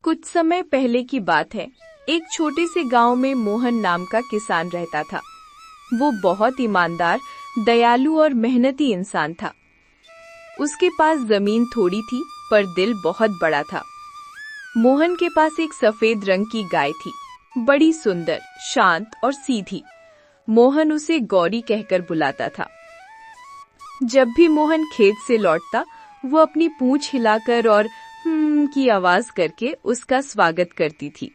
कुछ समय पहले की बात है। एक छोटे से गांव में मोहन नाम का किसान रहता था। वो बहुत ईमानदार, दयालु और मेहनती इंसान था। उसके पास जमीन थोड़ी थी, पर दिल बहुत बड़ा था। मोहन के पास एक सफेद रंग की गाय थी, बड़ी सुंदर, शांत और सीधी। मोहन उसे गौरी कहकर बुलाता था। जब भी मोहन खेत से लौटता, वो अपनी पूंछ हिलाकर और की आवाज करके उसका स्वागत करती थी।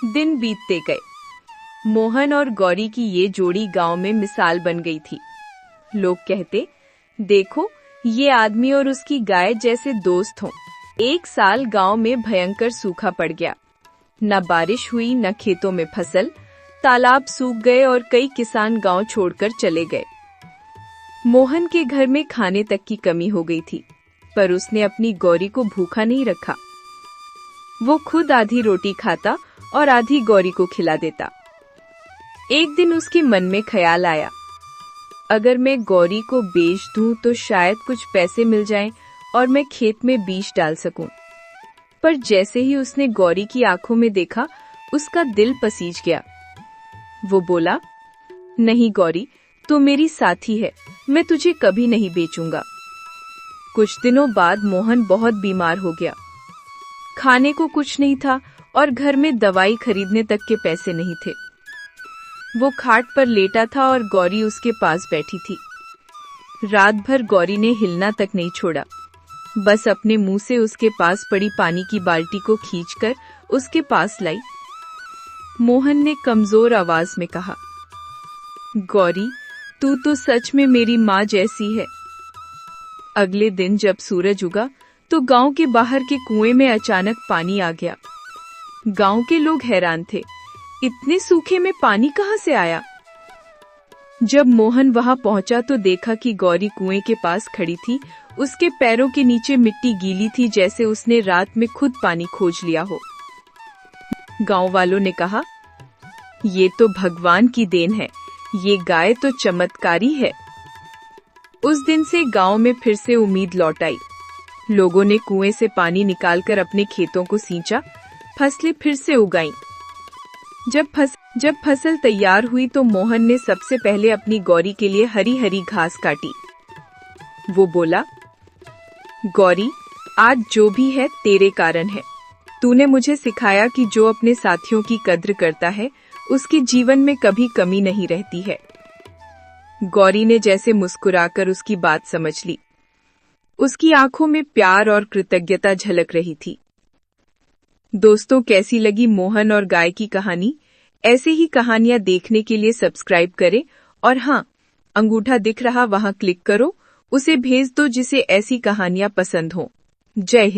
दिन बीतते गए। मोहन और गौरी की ये जोड़ी गांव में मिसाल बन गई थी। लोग कहते, देखो, ये आदमी और उसकी गाय जैसे दोस्त हों। एक साल गांव में भयंकर सूखा पड़ गया। न बारिश हुई, न खेतों में फसल। तालाब सूख गए और कई किसान गांव छोड़कर चले गए। मोहन के घर में खाने तक की कमी हो गई थी, पर उसने अपनी गौरी को भूखा नहीं रखा। वो खुद आधी रोटी खाता और आधी गौरी को खिला देता। एक दिन उसके मन में ख्याल आया, अगर मैं गौरी को बेच दूं तो शायद कुछ पैसे मिल जाएं और मैं खेत में बीज डाल सकूं। पर जैसे ही उसने गौरी की आंखों में देखा, उसका दिल पसीज गया। वो बोला, नहीं गौरी, तू मेरी साथी है, मैं तुझे कभी नहीं बेचूंगा। कुछ दिनों बाद मोहन बहुत बीमार हो गया। खाने को कुछ नहीं था और घर में दवाई खरीदने तक के पैसे नहीं थे। वो खाट पर लेटा था और गौरी उसके पास बैठी थी। रात भर गौरी ने हिलना तक नहीं छोड़ा, बस अपने मुंह से उसके पास पड़ी पानी की बाल्टी को खींचकर उसके पास लाई। मोहन ने कमजोर आवाज में कहा, गौरी, तू तो सच में मेरी माँ जैसी है। अगले दिन जब सूरज उगा तो गांव के बाहर के कुएं में अचानक पानी आ गया। गांव के लोग हैरान थे, इतने सूखे में पानी कहां से आया? जब मोहन वहां पहुंचा तो देखा कि गौरी कुएं के पास खड़ी थी। उसके पैरों के नीचे मिट्टी गीली थी, जैसे उसने रात में खुद पानी खोज लिया हो। गांव वालों ने कहा, ये तो भगवान की देन है, ये गाय तो चमत्कारी है। उस दिन से गांव में फिर से उम्मीद लौट आई। लोगों ने कुएं से पानी निकालकर अपने खेतों को सींचा, फसलें फिर से उगाईं। जब फसल तैयार हुई तो मोहन ने सबसे पहले अपनी गौरी के लिए हरी हरी घास काटी। वो बोला, गौरी, आज जो भी है तेरे कारण है। तूने मुझे सिखाया कि जो अपने साथियों की कद्र करता है, उसके जीवन में कभी कमी नहीं रहती है। गौरी ने जैसे मुस्कुराकर उसकी बात समझ ली। उसकी आंखों में प्यार और कृतज्ञता झलक रही थी। दोस्तों, कैसी लगी मोहन और गाय की कहानी? ऐसे ही कहानियां देखने के लिए सब्सक्राइब करें और हाँ, अंगूठा दिख रहा वहां क्लिक करो, उसे भेज दो जिसे ऐसी कहानियां पसंद हो। जय हिंद।